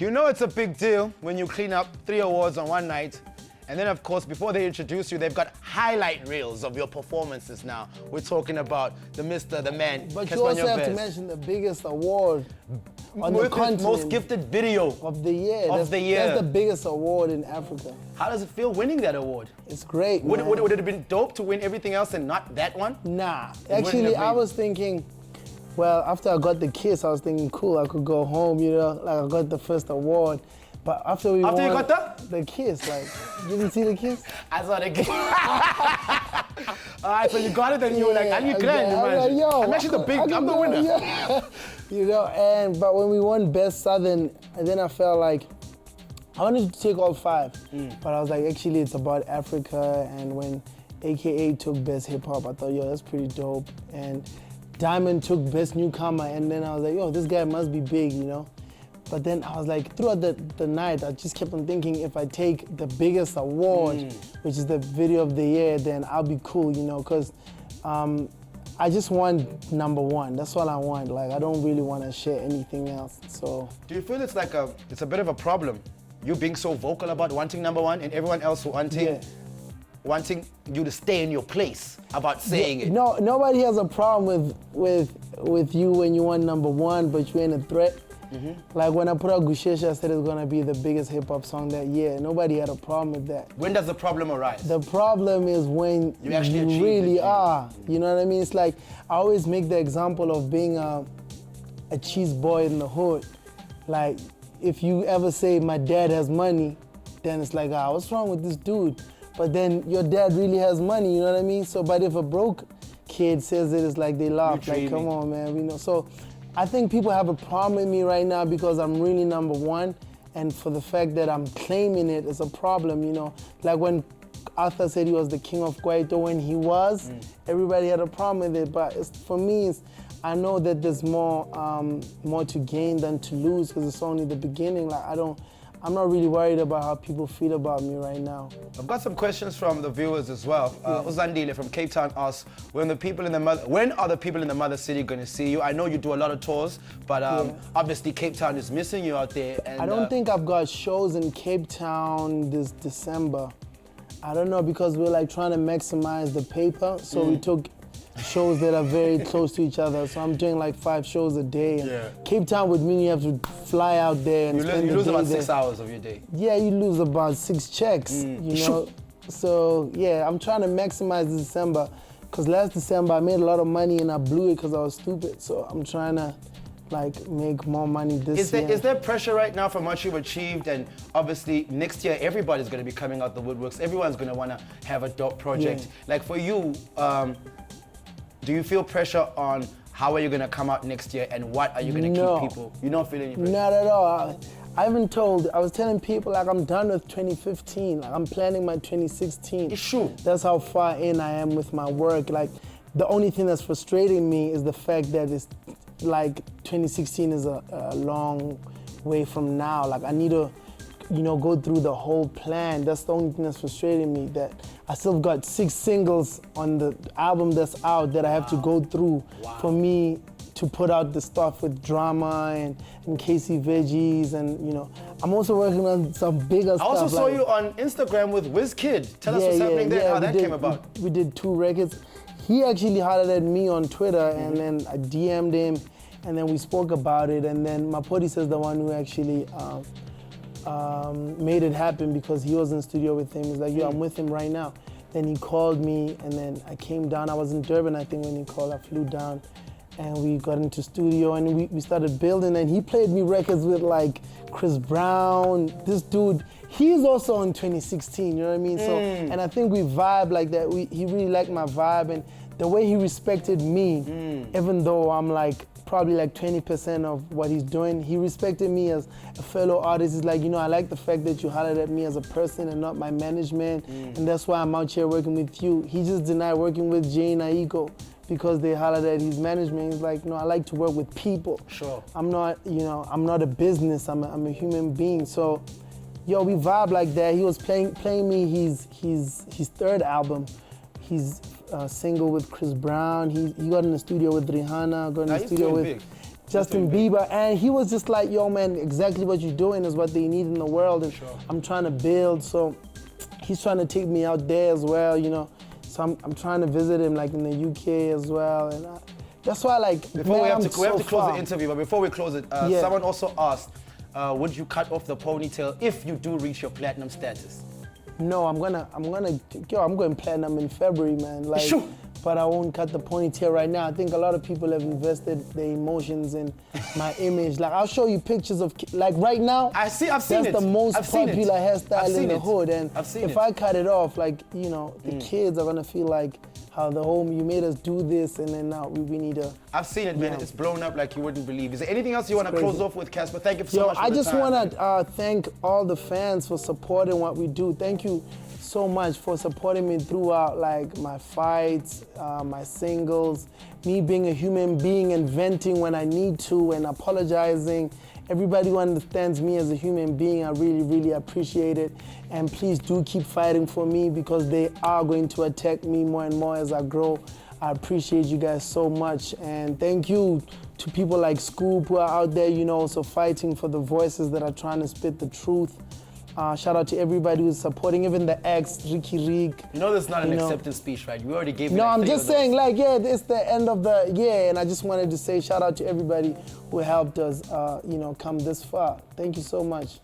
You know it's a big deal when you clean up 3 awards on one night. And then, of course, before they introduce you, they've got highlight reels of your performances now. We're talking about the Mr., the man, But Cassper you also have to Nyovest. mention the biggest award on the continent. Most gifted video of the year. Of the year. That's the biggest award in Africa. How does it feel winning that award? It's great, Would man. it have been dope to win everything else and not that one? Nah. wouldn't Actually, have I been. was thinking, well, after I got the kiss, I was thinking, cool, I could go home, you know, like I got the first award. But after we After won you got the kiss, like, you didn't see the kiss? I saw the kiss. All right, so you got it and you were like, I'm glad, I'm like, yo, I'm actually the big, I'm the winner. Yeah. You know, but when we won Best Southern, and then I felt like, I wanted to take all 5, but I was like, actually, it's about Africa, and when AKA took Best Hip Hop, I thought, yo, that's pretty dope. And Diamond took Best Newcomer, and then I was like, yo, this guy must be big, you know? But then I was like, throughout the night, I just kept on thinking, if I take the biggest award, which is the video of the year, then I'll be cool, you know, because I just want #1. That's all I want. Like, I don't really want to share anything else, so. Do you feel it's like it's a bit of a problem? You being so vocal about wanting #1 and everyone else wanting you to stay in your place about saying it. No, nobody has a problem with you when you want #1, but you're in a threat. Like when I put out Gushesha, I said it's gonna be the biggest hip hop song that year. Nobody had a problem with that. When does the problem arise? The problem is when you actually really are. You know what I mean? It's like, I always make the example of being a cheese boy in the hood. Like, if you ever say, my dad has money, then it's like, what's wrong with this dude? But then your dad really has money, you know what I mean? So, but if a broke kid says it, it's like they laugh, like, come on, man, we know. So, I think people have a problem with me right now because I'm really #1, and for the fact that I'm claiming it is a problem, you know? Like when Arthur said he was the king of Kwaito, when he was, everybody had a problem with it, but for me, I know that there's more to gain than to lose because it's only the beginning. Like, I'm not really worried about how people feel about me right now. I've got some questions from the viewers as well. Uzandile from Cape Town asks, when are the people in the mother city going to see you? I know you do a lot of tours, but obviously Cape Town is missing you out there. And, I don't think I've got shows in Cape Town this December. I don't know, because we're like trying to maximize the paper, so we took shows that are very close to each other. So I'm doing like 5 shows a day. And Cape Town would mean you have to fly out there and spend the day You lose about there. 6 hours of your day. Yeah, you lose about 6 checks, you know? So yeah, I'm trying to maximize December, because last December I made a lot of money and I blew it because I was stupid. So I'm trying to like make more money this year. Is there pressure right now from what you've achieved? And obviously next year everybody's going to be coming out the woodworks. Everyone's going to want to have a dope project. Like for you, do you feel pressure on how are you going to come out next year and what are you going to keep people? You don't feel any pressure? Not at all. I was telling people like I'm done with 2015. Like I'm planning my 2016. It's true. That's how far in I am with my work. Like the only thing that's frustrating me is the fact that it's like 2016 is a long way from now. Like I need to, you know, go through the whole plan. That's the only thing that's frustrating me, that I still got 6 singles on the album that's out that I have to go through for me to put out the stuff with Drama and Casey Veggies, and you know, I'm also working on some bigger stuff. I also saw you on Instagram with Wizkid. Tell us what's happening there, how that came about. We did 2 records. He actually hollered at me on Twitter, and then I DM'd him, and then we spoke about it, and then Mapodi is the one who actually made it happen, because he was in the studio with him. He's like, yo, I'm with him right now. Then he called me, and then I came down. I was in Durban, I think, when he called. I flew down, and we got into studio, and we started building, and he played me records with like Chris Brown. This dude, he's also in 2016, you know what I mean? So, and I think we vibe like that. He really liked my vibe, and the way he respected me, even though I'm like probably like 20% of what he's doing, he respected me as a fellow artist. He's like, you know, I like the fact that you hollered at me as a person and not my management, and that's why I'm out here working with you. He just denied working with Jay and Aiko because they hollered at his management. He's like, no, I like to work with people. Sure. I'm not, you know, I'm not a business, I'm a human being. So, yo, we vibe like that. He was playing me his 3rd album. He's single with Chris Brown. He got in the studio with Rihanna, got in the studio with Justin Bieber, and he was just like, yo man, exactly what you're doing is what they need in the world, and I'm trying to build, so he's trying to take me out there as well, you know, so I'm trying to visit him like in the UK as well, and that's why like, we have to close the interview, but before we close it, someone also asked, would you cut off the ponytail if you do reach your platinum status? No, I'm going platinum in February, man. Like, sure. But I won't cut the ponytail right now. I think a lot of people have invested their emotions in my image. Like, I'll show you pictures of, like right now, I've seen that's it. the most popular hairstyle in the hood. And if I cut it off, like, you know, the kids are gonna feel like how the home, you made us do this, and then now we need to. I've seen it, man. It's blown up like you wouldn't believe. Is there anything else you want to close off with, Cassper? Thank you so much for I the just time. want to thank all the fans for supporting what we do. Thank you so much for supporting me throughout, like my fights, my singles, me being a human being and venting when I need to and apologizing. Everybody who understands me as a human being, I really, really appreciate it. And please do keep fighting for me because they are going to attack me more and more as I grow. I appreciate you guys so much. And thank you to people like Scoop who are out there, you know, also fighting for the voices that are trying to spit the truth. Shout out to everybody who's supporting, even the ex, Ricky Rig. You know, that's not an acceptance speech, right? We already gave you. No, like I'm just saying, like, yeah, it's the end of the year, and I just wanted to say shout out to everybody who helped us, you know, come this far. Thank you so much.